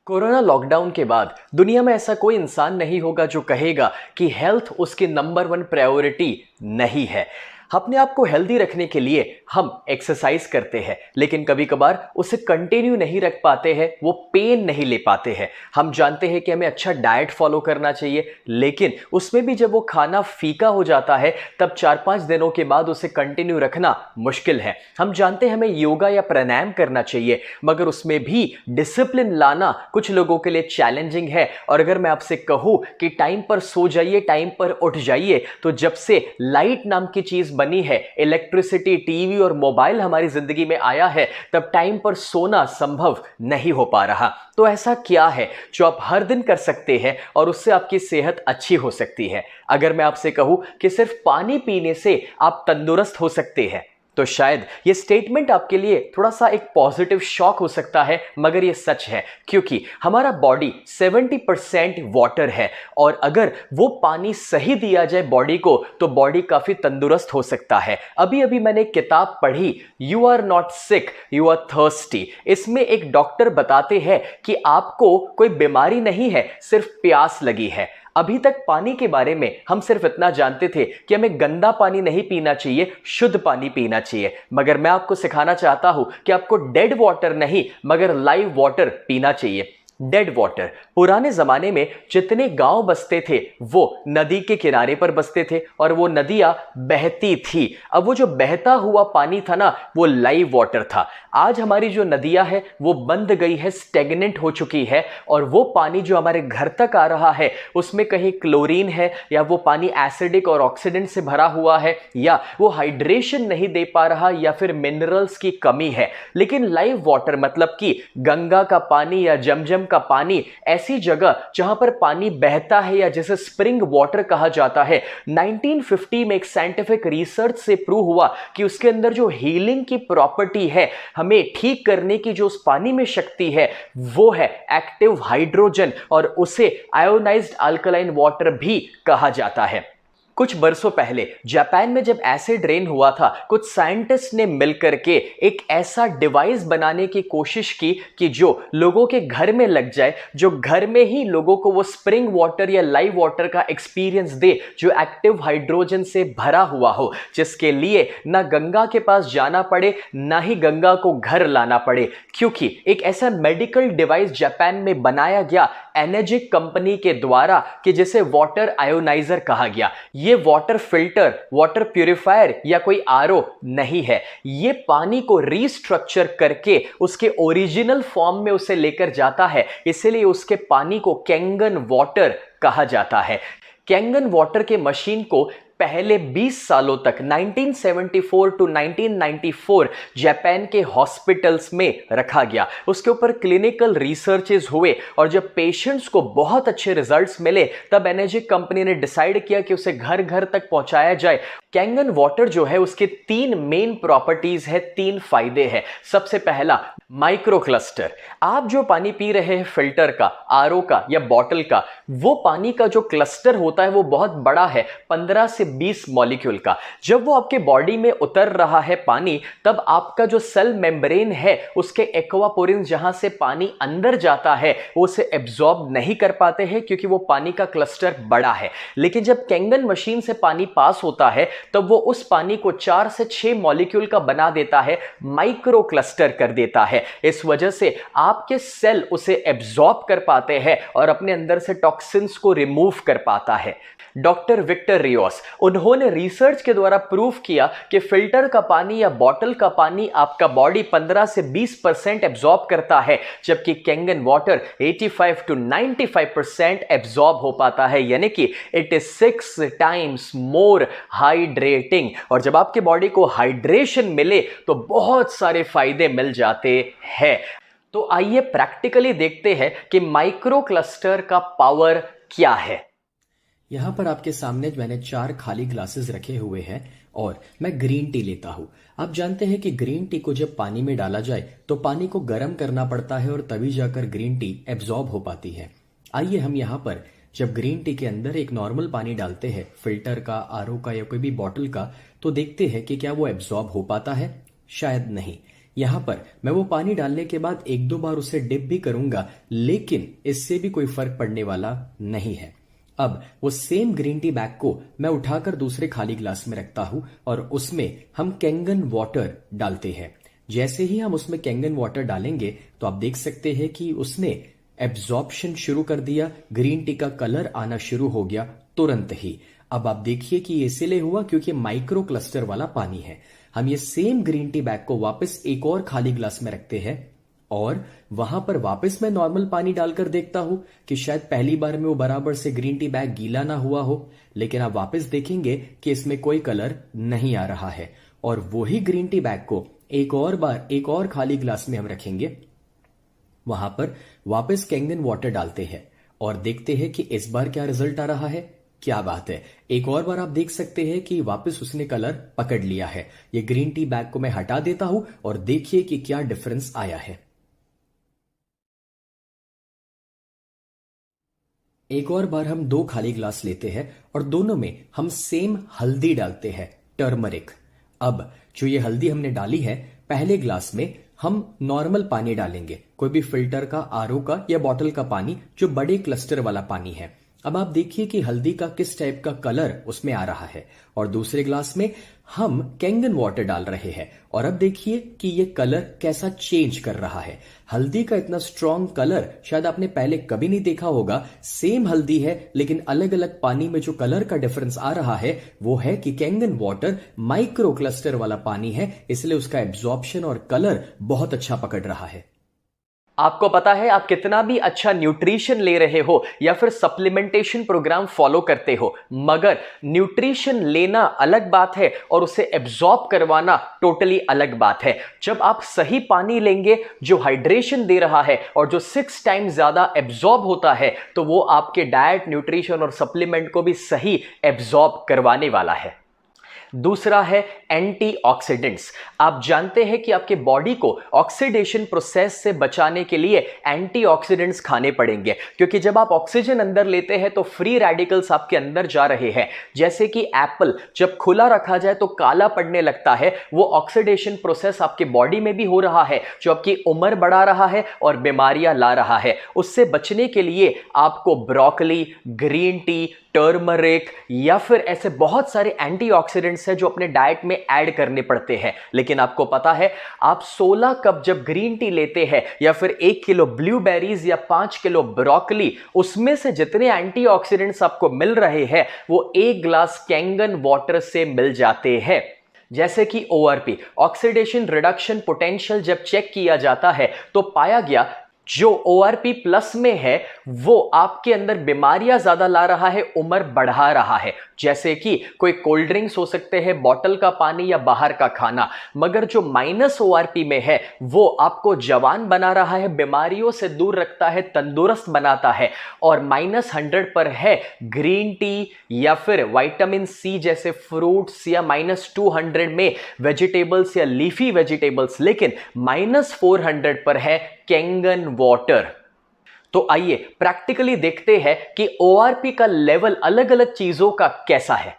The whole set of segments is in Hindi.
कोरोना लॉकडाउन के बाद दुनिया में ऐसा कोई इंसान नहीं होगा जो कहेगा कि हेल्थ उसकी नंबर वन प्रायोरिटी नहीं है। अपने आप को हेल्दी रखने के लिए हम एक्सरसाइज करते हैं, लेकिन कभी कभार उसे कंटिन्यू नहीं रख पाते हैं, वो पेन नहीं ले पाते हैं। हम जानते हैं कि हमें अच्छा डाइट फॉलो करना चाहिए, लेकिन उसमें भी जब वो खाना फीका हो जाता है तब 4-5 दिनों के बाद उसे कंटिन्यू रखना मुश्किल है। हम जानते हैं हमें योगा या प्राणायाम करना चाहिए, मगर उसमें भी डिसिप्लिन लाना कुछ लोगों के लिए चैलेंजिंग है। और अगर मैं आपसे कहूं कि टाइम पर सो जाइए, टाइम पर उठ जाइए, तो जब से लाइट नाम की चीज बनी है, इलेक्ट्रिसिटी, टीवी और मोबाइल हमारी जिंदगी में आया है, तब टाइम पर सोना संभव नहीं हो पा रहा। तो ऐसा क्या है जो आप हर दिन कर सकते हैं और उससे आपकी सेहत अच्छी हो सकती है? अगर मैं आपसे कहूं कि सिर्फ पानी पीने से आप तंदुरुस्त हो सकते हैं, तो शायद ये स्टेटमेंट आपके लिए थोड़ा सा एक पॉजिटिव शॉक हो सकता है, मगर ये सच है, क्योंकि हमारा बॉडी 70% वाटर है और अगर वो पानी सही दिया जाए बॉडी को, तो बॉडी काफी तंदुरुस्त हो सकता है। अभी अभी मैंने एक किताब पढ़ी, you are not sick, you are thirsty. इसमें एक डॉक्टर बताते हैं कि आपको कोई बीमारी नहीं है, सिर्फ प्यास लगी है। अभी तक पानी के बारे में हम सिर्फ इतना जानते थे कि हमें गंदा पानी नहीं पीना चाहिए, शुद्ध पानी पीना चाहिए। मगर मैं आपको सिखाना चाहता हूं कि आपको डेड वाटर नहीं मगर लाइव वाटर पीना चाहिए। डेड वाटर, पुराने जमाने में जितने गांव बसते थे वो नदी के किनारे पर बसते थे और वो नदियां बहती थी। अब वो जो बहता हुआ पानी था ना, वो लाइव वाटर था। आज हमारी जो नदियां है वो बंद गई है, स्टेगनेंट हो चुकी है, और वो पानी जो हमारे घर तक आ रहा है उसमें कहीं क्लोरीन है, या वो पानी एसिडिक और ऑक्सीडेंट से भरा हुआ है, या वो हाइड्रेशन नहीं दे पा रहा, या फिर मिनरल्स की कमी है। लेकिन लाइव वाटर मतलब कि गंगा का पानी या जमजम का पानी, ऐसी जगह जहां पर पानी बहता है या जिसे स्प्रिंग वाटर कहा जाता है, 1950 में एक साइंटिफिक रिसर्च से प्रूव हुआ कि उसके अंदर जो हीलिंग की प्रॉपर्टी है, हमें ठीक करने की जो उस पानी में शक्ति है, वो है एक्टिव हाइड्रोजन, और उसे आयोनाइज्ड अल्कलाइन वाटर भी कहा जाता है। कुछ बरसों पहले जापान में जब एसिड रेन हुआ था, कुछ साइंटिस्ट ने मिलकर के एक ऐसा डिवाइस बनाने की कोशिश की कि जो लोगों के घर में लग जाए, जो घर में ही लोगों को वो स्प्रिंग वाटर या लाइव वाटर का एक्सपीरियंस दे, जो एक्टिव हाइड्रोजन से भरा हुआ हो, जिसके लिए ना गंगा के पास जाना पड़े, ना ही गंगा को घर लाना पड़े। क्योंकि एक ऐसा मेडिकल डिवाइस जापान में बनाया गया एनर्जिक कंपनी के द्वारा कि जिसे वाटर आयोनाइजर कहा गया। ये वाटर फिल्टर, वाटर प्यूरिफायर या कोई आरओ नहीं है। ये पानी को रीस्ट्रक्चर करके उसके ओरिजिनल फॉर्म में उसे लेकर जाता है, इसलिए उसके पानी को कैंगन वाटर कहा जाता है। कैंगन वाटर के मशीन को पहले 20 सालों तक 1974 टू 1994 जापान के हॉस्पिटल्स में रखा गया। उसके ऊपर क्लिनिकल रिसर्चेस हुए और जब पेशेंट्स को बहुत अच्छे रिजल्ट्स मिले, तब एनर्जिक कंपनी ने डिसाइड किया कि उसे घर घर तक पहुंचाया जाए। कैंगन वाटर जो है उसके 3 मेन प्रॉपर्टीज है, 3 फायदे हैं। सबसे पहला, माइक्रो क्लस्टर। आप जो पानी पी रहे हैं फिल्टर का, आरओ का या बॉटल का, वो पानी का जो क्लस्टर होता है वो बहुत बड़ा है, 15 से 20 मॉलिक्यूल का। जब वो आपके बॉडी में उतर रहा है पानी, तब आपका जो सेल मेम्ब्रेन है, उसके एक्वापोरिन जहां से पानी अंदर जाता है, वो उसे एब्जॉर्ब नहीं कर पाते हैं क्योंकि वो पानी का क्लस्टर बड़ा है। लेकिन जब कैंगन मशीन से पानी पास होता है, तब वो उस पानी को 4 से 6 मॉलिक्यूल का बना देता है, माइक्रो क्लस्टर कर देता है। इस वजह से आपके सेल उसे एब्जॉर्ब कर पाते हैं और अपने अंदर से टॉक्सिन्स को रिमूव कर पाता है। डॉक्टर विक्टर रियोस, उन्होंने रिसर्च के द्वारा प्रूव किया कि फिल्टर का पानी या बॉटल का पानी आपका बॉडी 15 से 20% एब्जॉर्ब करता है, जबकि कैंगन वाटर 85 टू 95% एब्जॉर्ब हो पाता है, यानी कि it is 6 times more hydrating. और जब आपके बॉडी को हाइड्रेशन मिले तो बहुत सारे फायदे मिल जाते हैं। तो आइए प्रैक्टिकली देखते हैं कि माइक्रो क्लस्टर का पावर क्या है। यहाँ पर आपके सामने मैंने 4 खाली ग्लासेस रखे हुए हैं और मैं ग्रीन टी लेता हूँ। आप जानते हैं कि ग्रीन टी को जब पानी में डाला जाए तो पानी को गर्म करना पड़ता है और तभी जाकर ग्रीन टी एब्जॉर्ब हो पाती है। आइए हम यहाँ पर जब ग्रीन टी के अंदर एक नॉर्मल पानी डालते हैं, फिल्टर का, आरओ का या कोई भी बॉटल का, तो देखते हैं कि क्या वो एब्जॉर्ब हो पाता है। शायद नहीं, यहाँ पर मैं वो पानी डालने के बाद एक दो बार उसे डिप भी करूंगा, लेकिन इससे भी कोई फर्क पड़ने वाला नहीं है। अब वो सेम ग्रीन टी बैग को मैं उठाकर दूसरे खाली ग्लास में रखता हूं और उसमें हम कैंगन वाटर डालते हैं। जैसे ही हम उसमें कैंगन वाटर डालेंगे तो आप देख सकते हैं कि उसने एब्जॉर्प्शन शुरू कर दिया, ग्रीन टी का कलर आना शुरू हो गया तुरंत ही। अब आप देखिए कि ये इसलिए हुआ क्योंकि माइक्रो क्लस्टर वाला पानी है। हम ये सेम ग्रीन टी बैग को वापस एक और खाली ग्लास में रखते हैं और वहां पर वापस मैं नॉर्मल पानी डालकर देखता हूं कि शायद पहली बार में वो बराबर से ग्रीन टी बैग गीला ना हुआ हो, लेकिन आप वापस देखेंगे कि इसमें कोई कलर नहीं आ रहा है। और वही ग्रीन टी बैग को एक और बार एक और खाली ग्लास में हम रखेंगे, वहां पर वापस कैंगन वाटर डालते हैं और देखते हैं कि इस बार क्या रिजल्ट आ रहा है। क्या बात है, एक और बार आप देख सकते हैं कि वापस उसने कलर पकड़ लिया है। ये ग्रीन टी बैग को मैं हटा देता हूं और देखिए कि क्या डिफरेंस आया है। एक और बार हम दो खाली ग्लास लेते हैं और दोनों में हम सेम हल्दी डालते हैं, टर्मरिक। अब जो ये हल्दी हमने डाली है, पहले ग्लास में हम नॉर्मल पानी डालेंगे, कोई भी फिल्टर का, आरओ का या बॉटल का पानी, जो बड़े क्लस्टर वाला पानी है। अब आप देखिए कि हल्दी का किस टाइप का कलर उसमें आ रहा है। और दूसरे ग्लास में हम कैंगन वाटर डाल रहे हैं और अब देखिए कि ये कलर कैसा चेंज कर रहा है। हल्दी का इतना स्ट्रॉन्ग कलर शायद आपने पहले कभी नहीं देखा होगा। सेम हल्दी है लेकिन अलग अलग पानी में जो कलर का डिफरेंस आ रहा है वो है कि कैंगन वाटर माइक्रो क्लस्टर वाला पानी है, इसलिए उसका एब्जॉर्प्शन और कलर बहुत अच्छा पकड़ रहा है। आपको पता है, आप कितना भी अच्छा न्यूट्रिशन ले रहे हो या फिर सप्लीमेंटेशन प्रोग्राम फॉलो करते हो, मगर न्यूट्रिशन लेना अलग बात है और उसे एब्जॉर्ब करवाना टोटली अलग बात है। जब आप सही पानी लेंगे जो हाइड्रेशन दे रहा है और जो 6 टाइम्स ज्यादा एब्जॉर्ब होता है, तो वो आपके डाइट, न्यूट्रिशन और सप्लीमेंट को भी सही एब्जॉर्ब करवाने वाला है। दूसरा है एंटीऑक्सीडेंट्स। आप जानते हैं कि आपके बॉडी को ऑक्सीडेशन प्रोसेस से बचाने के लिए एंटीऑक्सीडेंट्स खाने पड़ेंगे, क्योंकि जब आप ऑक्सीजन अंदर लेते हैं तो फ्री रेडिकल्स आपके अंदर जा रहे हैं। जैसे कि एप्पल जब खुला रखा जाए तो काला पड़ने लगता है, वो ऑक्सीडेशन प्रोसेस आपके बॉडी में भी हो रहा है, जो आपकी उम्र बढ़ा रहा है और बीमारियां ला रहा है। उससे बचने के लिए आपको ब्रोकली, ग्रीन टी, टर्मरिक या फिर ऐसे बहुत सारे एंटीऑक्सीडेंट्स हैं जो अपने डाइट में ऐड करने पड़ते हैं। लेकिन आपको पता है, आप 16 कप जब ग्रीन टी लेते हैं या फिर 1 किलो ब्लूबेरीज या 5 किलो ब्रोकली, उसमें से जितने एंटीऑक्सीडेंट्स आपको मिल रहे हैं वो 1 ग्लास कैंगन वाटर से मिल जाते हैं। जैसे कि ORP, ऑक्सीडेशन रिडक्शन पोटेंशियल, जब चेक किया जाता है तो पाया गया जो ORP प्लस में है वो आपके अंदर बीमारियां ज्यादा ला रहा है, उम्र बढ़ा रहा है। जैसे कि कोई कोल्ड ड्रिंक्स हो सकते हैं, बॉटल का पानी या बाहर का खाना। मगर जो माइनस ORP में है वो आपको जवान बना रहा है, बीमारियों से दूर रखता है, तंदुरुस्त बनाता है। और -100 पर है ग्रीन टी या फिर विटामिन C जैसे फ्रूट्स, या -200 में वेजिटेबल्स या लीफी वेजिटेबल्स, लेकिन -400 पर है कैंगन वाटर। तो आइए प्रैक्टिकली देखते हैं कि ORP का लेवल अलग अलग चीजों का कैसा है।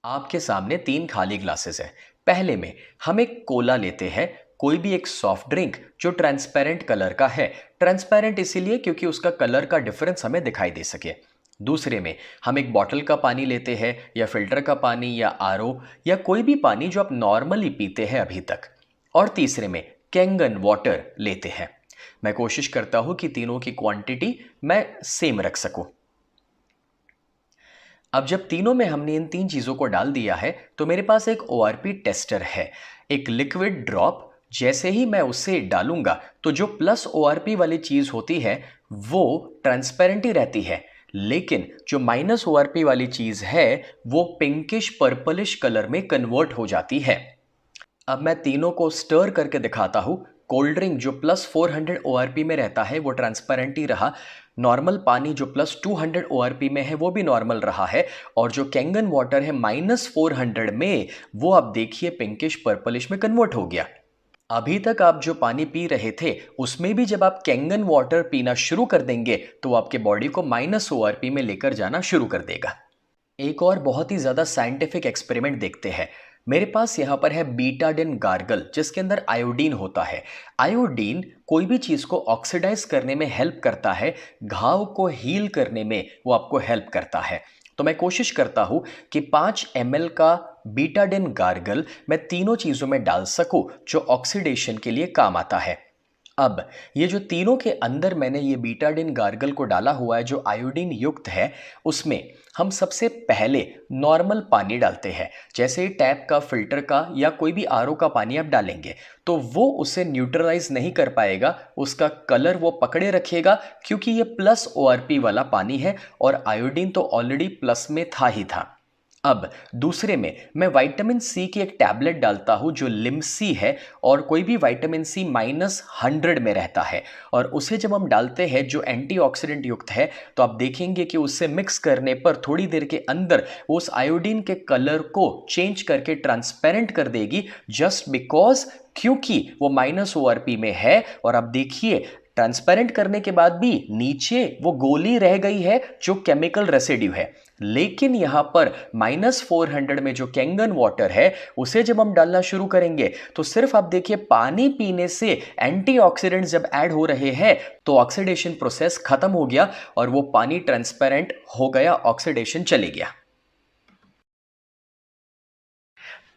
आपके सामने 3 खाली ग्लासेस है। पहले में हम एक कोला लेते हैं, कोई भी एक सॉफ्ट ड्रिंक जो ट्रांसपेरेंट कलर का है। ट्रांसपेरेंट इसीलिए क्योंकि उसका कलर का डिफरेंस हमें दिखाई दे सके। दूसरे में हम एक बॉटल का पानी लेते हैं, या फिल्टर का पानी, या RO, या कोई भी पानी जो आप नॉर्मली पीते हैं अभी तक। और तीसरे में कैंगन वाटर लेते हैं। मैं कोशिश करता हूं कि तीनों की क्वांटिटी मैं सेम रख सकूं। अब जब तीनों में हमने इन 3 चीजों को डाल दिया है तो मेरे पास एक ORP टेस्टर है, एक लिक्विड ड्रॉप। जैसे ही मैं उसे डालूंगा तो जो प्लस ORP वाली चीज होती है वो ट्रांसपेरेंट ही रहती है, लेकिन जो माइनस ORP वाली चीज है वो पिंकिश पर्पलिश कलर में कन्वर्ट हो जाती है। अब मैं तीनों को स्टर करके दिखाता हूं। कोल्ड ड्रिंक जो +400 ORP में रहता है वो ट्रांसपेरेंट ही रहा। नॉर्मल पानी जो +200 ORP में है वो भी नॉर्मल रहा है। और जो कैंगन वाटर है -400 में, वो आप देखिए पिंकिश पर्पलिश में कन्वर्ट हो गया। अभी तक आप जो पानी पी रहे थे उसमें भी जब आप कैंगन वाटर पीना शुरू कर देंगे तो आपके बॉडी को -ORP में लेकर जाना शुरू कर देगा। एक और बहुत ही ज़्यादा साइंटिफिक एक्सपेरिमेंट देखते हैं। मेरे पास यहाँ पर है बीटाडिन गार्गल जिसके अंदर आयोडीन होता है। आयोडीन कोई भी चीज़ को ऑक्सीडाइज करने में हेल्प करता है, घाव को हील करने में वो आपको हेल्प करता है। तो मैं कोशिश करता हूँ कि 5 ml का बीटाडिन गार्गल मैं तीनों चीज़ों में डाल सकूँ जो ऑक्सीडेशन के लिए काम आता है। अब ये जो तीनों के अंदर मैंने ये बीटाडिन गार्गल को डाला हुआ है जो आयोडीन युक्त है, उसमें हम सबसे पहले नॉर्मल पानी डालते हैं। जैसे टैप का, फिल्टर का या कोई भी आरओ का पानी आप डालेंगे तो वो उसे न्यूट्रलाइज नहीं कर पाएगा, उसका कलर वो पकड़े रखेगा क्योंकि ये प्लस ओआरपी वाला पानी है और आयोडीन तो ऑलरेडी प्लस में था ही था। अब दूसरे में मैं विटामिन सी की एक टैबलेट डालता हूं जो लिमसी है और कोई भी विटामिन सी -100 में रहता है और उसे जब हम डालते हैं जो एंटीऑक्सीडेंट युक्त है तो आप देखेंगे कि उससे मिक्स करने पर थोड़ी देर के अंदर वो उस आयोडीन के कलर को चेंज करके ट्रांसपेरेंट कर देगी, जस्ट बिकॉज क्योंकि वो -ORP में है। और आप देखिए ट्रांसपेरेंट करने के बाद भी नीचे वो गोली रह गई है जो केमिकल रेसिड्यू है, लेकिन यहां पर -400 में जो कैंगन वाटर है उसे जब हम डालना शुरू करेंगे तो सिर्फ आप देखिए पानी पीने से एंटीऑक्सीडेंट जब ऐड हो रहे हैं तो ऑक्सीडेशन प्रोसेस खत्म हो गया और वो पानी ट्रांसपेरेंट हो गया, ऑक्सीडेशन चले गया।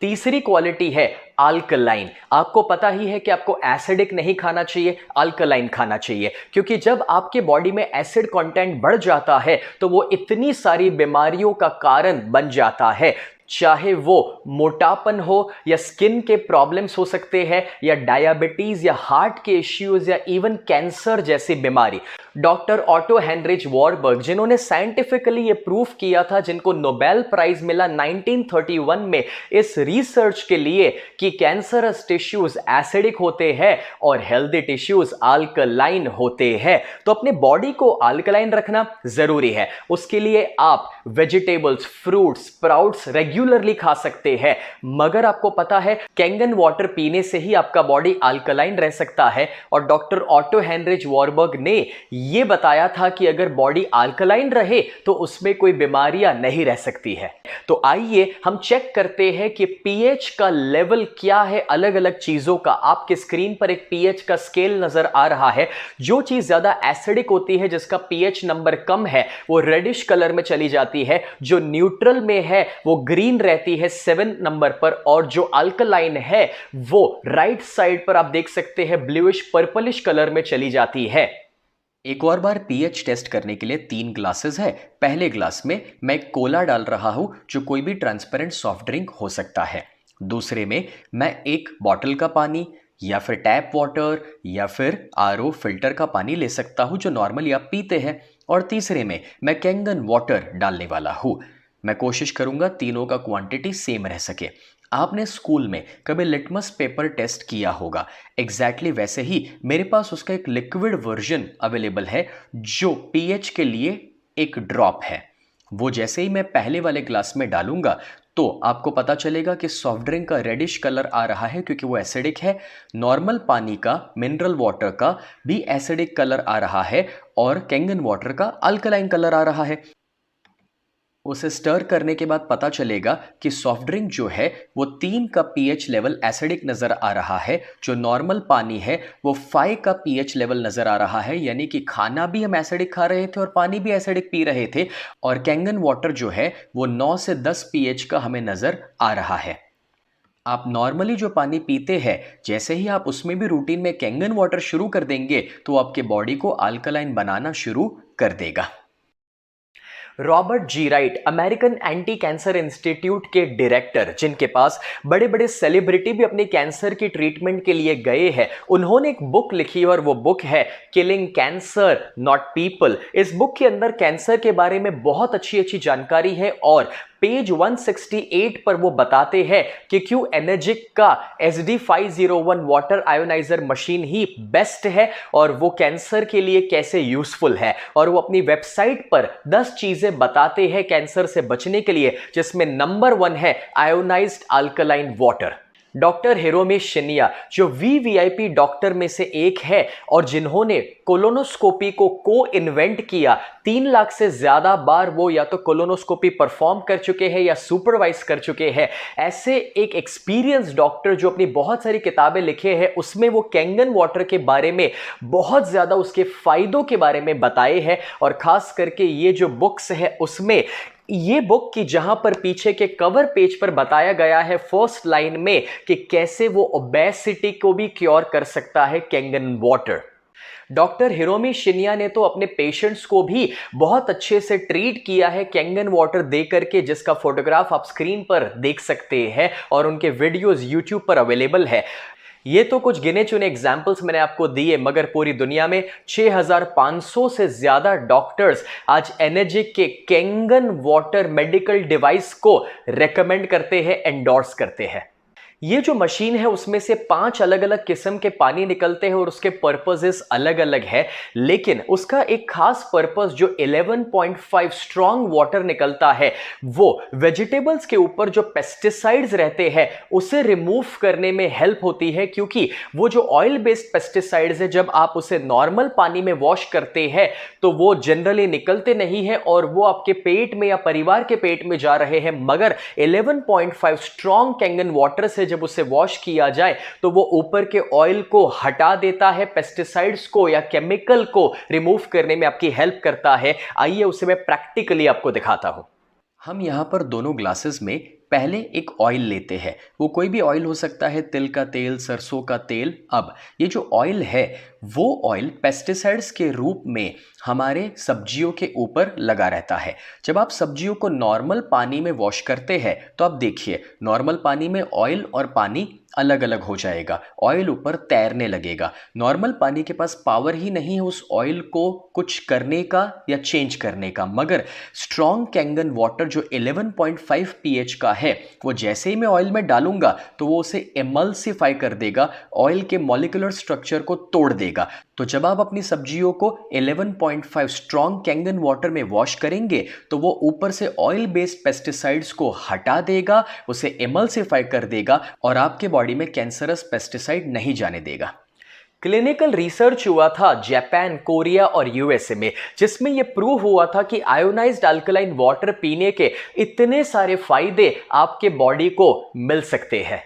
तीसरी क्वालिटी है अल्कलाइन। आपको पता ही है कि आपको एसिडिक नहीं खाना चाहिए, अल्कलाइन खाना चाहिए, क्योंकि जब आपके बॉडी में एसिड कंटेंट बढ़ जाता है तो वो इतनी सारी बीमारियों का कारण बन जाता है, चाहे वो मोटापन हो या स्किन के प्रॉब्लम्स हो सकते हैं या डायबिटीज या हार्ट के इश्यूज या इवन कैंसर जैसी बीमारी। डॉक्टर ऑटो हेनरिच वॉरबर्ग जिन्होंने साइंटिफिकली ये प्रूफ किया था, जिनको नोबेल प्राइज मिला 1931 में इस रिसर्च के लिए कि कैंसरस टिश्यूज एसिडिक होते हैं और हेल्दी टिश्यूज अल्कलाइन होते हैं। तो अपने बॉडी को अल्कलाइन रखना जरूरी है। उसके लिए आप वेजिटेबल्स, फ्रूट्स, स्प्राउट्स रेगुलरली खा सकते हैं, मगर आपको पता है कैंगन वाटर पीने से ही आपका बॉडी अल्कलाइन रह सकता है। और डॉक्टर ऑटो हेनरिच वॉरबर्ग ने यह बताया था कि अगर बॉडी अल्कलाइन रहे तो उसमें कोई बीमारियां नहीं रह सकती है। तो आइए हम चेक करते हैं कि पीएच का लेवल क्या है अलग अलग चीजों का। आपके स्क्रीन पर एक पीएच का स्केल नजर आ रहा है। जो चीज ज्यादा एसिडिक होती है, जिसका पीएच नंबर कम है, वो रेडिश कलर में चली जाती है। जो न्यूट्रल में है वो ग्रीन रहती है 7 नंबर पर, और जो अल्कलाइन है वो राइट साइड पर आप देख सकते हैं ब्लूइश पर्पलिश कलर में चली जाती है। एक और बार पीएच टेस्ट करने के लिए 3 ग्लासेस है। पहले ग्लास में मैं कोला डाल रहा हूं जो कोई भी ट्रांसपेरेंट सॉफ्ट ड्रिंक हो सकता है। दूसरे में मैं एक बॉटल का पानी या फिर टैप वाटर या फिर आरओ फिल्टर का पानी ले सकता हूं जो नॉर्मली आप पीते हैं। और तीसरे में मैं कैंगन वाटर डालने वाला हूं। मैं कोशिश करूंगा तीनों का क्वांटिटी सेम रह सके। आपने स्कूल में कभी लिटमस पेपर टेस्ट किया होगा, एग्जैक्टली वैसे ही मेरे पास उसका एक लिक्विड वर्जन अवेलेबल है जो पीएच के लिए एक ड्रॉप है। वो जैसे ही मैं पहले वाले ग्लास में डालूंगा तो आपको पता चलेगा कि सॉफ्ट ड्रिंक का रेडिश कलर आ रहा है क्योंकि वो एसिडिक है। नॉर्मल पानी का, मिनरल वाटर का भी एसिडिक कलर आ रहा है और कैंगन वाटर का अल्कलाइन कलर आ रहा है। उसे स्टर करने के बाद पता चलेगा कि सॉफ्ट ड्रिंक जो है वो 3 का पीएच लेवल एसिडिक नज़र आ रहा है। जो नॉर्मल पानी है वो 5 का पीएच लेवल नज़र आ रहा है, यानी कि खाना भी हम एसिडिक खा रहे थे और पानी भी एसिडिक पी रहे थे। और कैंगन वाटर जो है वो 9 से 10 पीएच का हमें नज़र आ रहा है। आप नॉर्मली जो पानी पीते हैं, जैसे ही आप उसमें भी रूटीन में कैंगन वाटर शुरू कर देंगे तो आपके बॉडी को अल्कलाइन बनाना शुरू कर देगा। Robert ji Wright, American anti cancer institute के डायरेक्टर, जिनके पास बड़े बड़े सेलिब्रिटी भी अपने कैंसर की ट्रीटमेंट के लिए गए हैं, उन्होंने एक बुक लिखी और वो बुक है किलिंग कैंसर नॉट पीपल। इस बुक के अंदर कैंसर के बारे में बहुत अच्छी अच्छी जानकारी है और पेज 168 पर वो बताते हैं कि क्यों एनर्जिक का SD501 वाटर आयोनाइजर मशीन ही बेस्ट है और वो कैंसर के लिए कैसे यूजफुल है। और वो अपनी वेबसाइट पर 10 चीजें बताते हैं कैंसर से बचने के लिए, जिसमें नंबर 1 है ionised alkaline water. Doctor Hiromi Shinya जो वीवीआईपी डॉक्टर में से एक है और जिन्होंने कोलोनोस्कोपी को इन्वेंट किया। 3 लाख से ज्यादा बार वो या तो कोलोनोस्कोपी परफॉर्म कर चुके हैं या सुपरवाइज कर चुके हैं। ऐसे एक एक्सपीरियंस डॉक्टर जो अपनी बहुत सारी किताबें लिखे हैं, उसमें वो कैंगन वाटर के बारे में बहुत ज्यादा उसके फायदों के बारे में बताए हैं। और खास करके ये जो बुक्स है उसमें ये बुक की जहां पर पीछे के कवर पेज पर बताया गया है फर्स्ट लाइन में कि कैसे वो ओबेसिटी को भी क्योर कर सकता है Kangen water. Doctor Hiromi Shinya ने तो अपने पेशेंट्स को भी बहुत अच्छे से ट्रीट किया है कैंगन वाटर दे करके, जिसका फोटोग्राफ आप स्क्रीन पर देख सकते हैं और उनके वीडियोस यूट्यूब पर अवेलेबल है। ये तो कुछ गिने चुने एग्जाम्पल्स मैंने आपको दिए, मगर पूरी दुनिया में 6500 से ज्यादा डॉक्टर्स आज एनर्जिक के कैंगन वाटर मेडिकल डिवाइस को रेकमेंड करते हैं, एंडोर्स करते हैं। ये जो मशीन है उसमें से 5 अलग अलग किस्म के पानी निकलते हैं और उसके पर्पसेस अलग अलग है, लेकिन उसका एक खास पर्पस जो 11.5 स्ट्रॉन्ग वाटर निकलता है वो वेजिटेबल्स के ऊपर जो पेस्टिसाइड्स रहते हैं उसे रिमूव करने में हेल्प होती है। क्योंकि वो जो ऑयल बेस्ड पेस्टिसाइड्स है जब आप उसे नॉर्मल पानी में वॉश करते हैं तो वो जनरली निकलते नहीं है और वो आपके पेट में या परिवार के पेट में जा रहे हैं, मगर 11.5 स्ट्रॉन्ग कैंगन वाटर से जब उसे वॉश किया जाए तो वो ऊपर के ऑयल को हटा देता है, पेस्टिसाइड्स को या केमिकल को रिमूव करने में आपकी हेल्प करता है। आइए उसे मैं प्रैक्टिकली आपको दिखाता हूं। हम यहां पर दोनों ग्लासेस में पहले एक ऑयल लेते हैं। वो कोई भी ऑयल हो सकता है, तिल का तेल, सरसों का तेल। अब ये जो ऑयल है वो ऑयल पेस्टिसाइड्स के रूप में हमारे सब्जियों के ऊपर लगा रहता है। जब आप सब्जियों को नॉर्मल पानी में वॉश करते हैं तो आप देखिए नॉर्मल पानी में ऑयल और पानी अलग अलग हो जाएगा, ऑयल ऊपर तैरने लगेगा। नॉर्मल पानी के पास पावर ही नहीं है उस ऑयल को कुछ करने का या चेंज करने का, मगर स्ट्रॉन्ग कैंगन वाटर जो 11.5 pH का है वो जैसे ही मैं ऑयल में डालूंगा तो वो उसे एमल्सिफाई कर देगा, ऑयल के मॉलिक्यूलर स्ट्रक्चर को तोड़ देगा। तो जब आप अपनी सब्जियों को 11.5 स्ट्रॉन्ग कैंगन वाटर में वॉश करेंगे तो वो ऊपर से ऑयल बेस्ड पेस्टिसाइड्स को हटा देगा, उसे एमल्सिफाई कर देगा और आपके बॉडी में कैंसरस पेस्टिसाइड नहीं जाने देगा। क्लिनिकल रिसर्च हुआ था जापान, कोरिया और यूएसए में, जिसमें यह प्रूव हुआ था कि आयोनाइज्ड अल्कलाइन वाटर पीने के इतने सारे फायदे आपके बॉडी को मिल सकते हैं।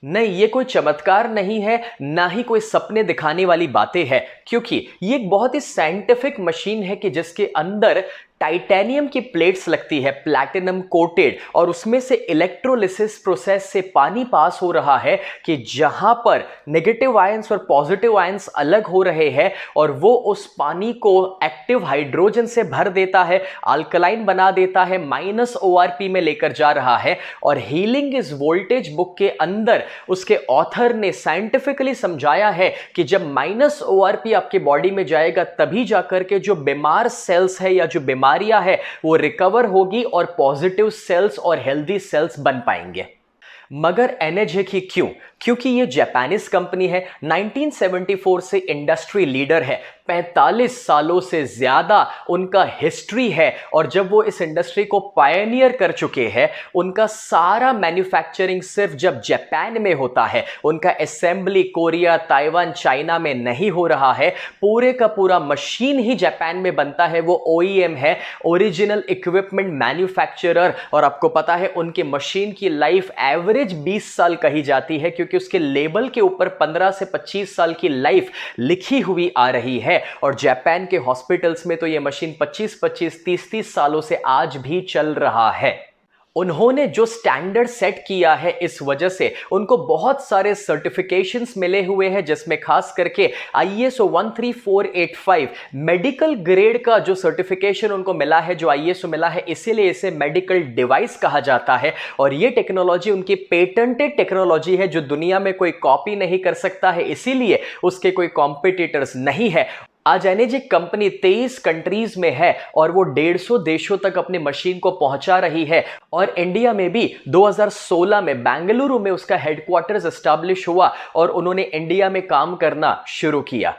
नहीं, ये कोई चमत्कार नहीं है, ना ही कोई सपने दिखाने वाली बातें हैं, क्योंकि ये एक बहुत ही साइंटिफिक मशीन है कि जिसके अंदर टाइटेनियम की प्लेट्स लगती है, प्लैटिनम कोटेड, और उसमें से इलेक्ट्रोलिसिस प्रोसेस से पानी पास हो रहा है कि जहां पर नेगेटिव आयंस और पॉजिटिव आयंस अलग हो रहे हैं और वो उस पानी को एक्टिव हाइड्रोजन से भर देता है, अल्कलाइन बना देता है, -ORP में लेकर जा रहा है। और हीलिंग इज वोल्टेज बुक के अंदर उसके ऑथर ने साइंटिफिकली समझाया है कि जब -ORP आपके बॉडी में जाएगा तभी जाकर के जो बीमार सेल्स है या जो बीमारियां है वो रिकवर होगी और पॉजिटिव सेल्स और हेल्दी सेल्स बन पाएंगे। मगर एनर्जिक ही क्यों? क्योंकि ये जापानीज कंपनी है, 1974 से इंडस्ट्री लीडर है, 45 सालों से ज्यादा उनका हिस्ट्री है। और जब वो इस इंडस्ट्री को पायनियर कर चुके हैं, उनका सारा मैन्युफैक्चरिंग सिर्फ जब जापान में होता है, उनका असेंबली कोरिया, ताइवान, चाइना में नहीं हो रहा है, पूरे का पूरा मशीन ही जापान में बनता है। वो OEM है, ओरिजिनल इक्विपमेंट मैन्युफैक्चरर। और आपको पता है उनकी मशीन की लाइफ एवरेज 20 साल कही जाती है, क्योंकि उसके लेबल के ऊपर 15 से 25 साल की लाइफ लिखी हुई आ रही है। और जापान के हॉस्पिटल्स में तो यह मशीन 25-25, 30-30 सालों से आज भी चल रहा है। उन्होंने जो स्टैंडर्ड सेट किया है, इस वजह से उनको बहुत सारे सर्टिफिकेशंस मिले हुए हैं, जिसमें खास करके ISO 13485 मेडिकल ग्रेड का जो सर्टिफिकेशन उनको मिला है, जो ISO मिला है, इसीलिए इसे मेडिकल डिवाइस कहा जाता है। और ये टेक्नोलॉजी उनकी पेटेंटेड टेक्नोलॉजी है जो दुनिया में कोई कॉपी नहीं कर सकता है, इसीलिए उसके कोई कॉम्पिटिटर्स नहीं है। आज एनर्जिक कंपनी 23 कंट्रीज में है और वो 150 देशों तक अपनी मशीन को पहुंचा रही है। और इंडिया में भी 2016 में बेंगलुरु में उसका हेडक्वार्टर्स एस्टैब्लिश हुआ और उन्होंने इंडिया में काम करना शुरू किया।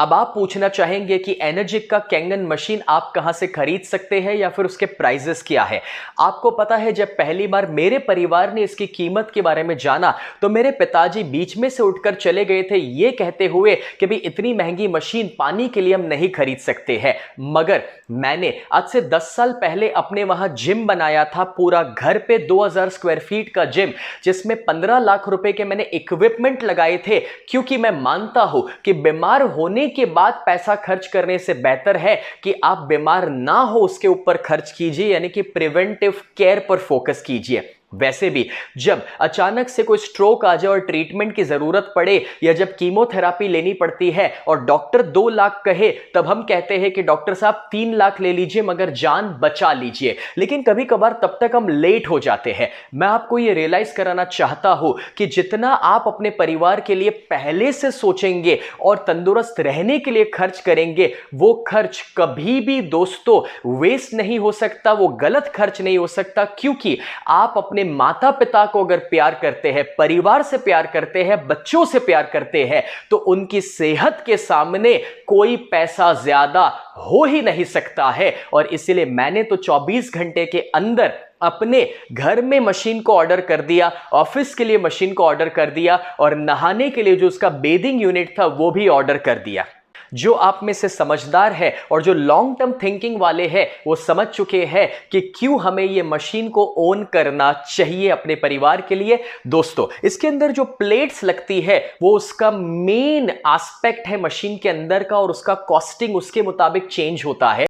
अब आप पूछना चाहेंगे कि एनर्जिक का कैंगन मशीन आप कहां से खरीद सकते हैं या फिर उसके प्राइजेस क्या है। आपको पता है, जब पहली बार मेरे परिवार ने इसकी कीमत के बारे में जाना तो मेरे पिताजी बीच में से उठकर चले गए थे, ये कहते हुए कि भाई इतनी महंगी मशीन पानी के लिए हम नहीं खरीद सकते हैं। मगर मैंने आज से 10 साल पहले अपने वहां जिम बनाया था, पूरा घर पे 2000 स्क्वायर फीट का जिम, जिसमें 15 लाख रुपए के मैंने इक्विपमेंट लगाए थे, क्योंकि मैं मानता हूं कि बीमार होने के बाद पैसा खर्च करने से बेहतर है कि आप बीमार ना हो उसके ऊपर खर्च कीजिए, यानी कि प्रिवेंटिव केयर पर फोकस कीजिए। वैसे भी जब अचानक से कोई स्ट्रोक आ जाए और ट्रीटमेंट की जरूरत पड़े, या जब कीमोथेरापी लेनी पड़ती है और डॉक्टर 2 लाख कहे, तब हम कहते हैं कि डॉक्टर साहब 3 लाख ले लीजिए मगर जान बचा लीजिए। लेकिन कभी कभार तब तक हम लेट हो जाते हैं। मैं आपको यह रियलाइज कराना चाहता हूं कि जितना आप अपने परिवार के लिए पहले से सोचेंगे और तंदुरुस्त रहने के लिए खर्च करेंगे, वो खर्च कभी भी दोस्तों वेस्ट नहीं हो सकता, वो गलत खर्च नहीं हो सकता। क्योंकि आप अपने माता पिता को अगर प्यार करते हैं, परिवार से प्यार करते हैं, बच्चों से प्यार करते हैं, तो उनकी सेहत के सामने कोई पैसा ज्यादा हो ही नहीं सकता है। और इसलिए मैंने तो 24 घंटे के अंदर अपने घर में मशीन को ऑर्डर कर दिया, ऑफिस के लिए मशीन को ऑर्डर कर दिया, और नहाने के लिए जो उसका बेदिंग यूनिट था वो भी ऑर्डर कर दिया। जो आप में से समझदार है और जो लॉन्ग टर्म थिंकिंग वाले हैं, वो समझ चुके हैं कि क्यों हमें ये मशीन को ओन करना चाहिए अपने परिवार के लिए। दोस्तों, इसके अंदर जो प्लेट्स लगती है वो उसका मेन एस्पेक्ट है मशीन के अंदर का, और उसका कॉस्टिंग उसके मुताबिक चेंज होता है।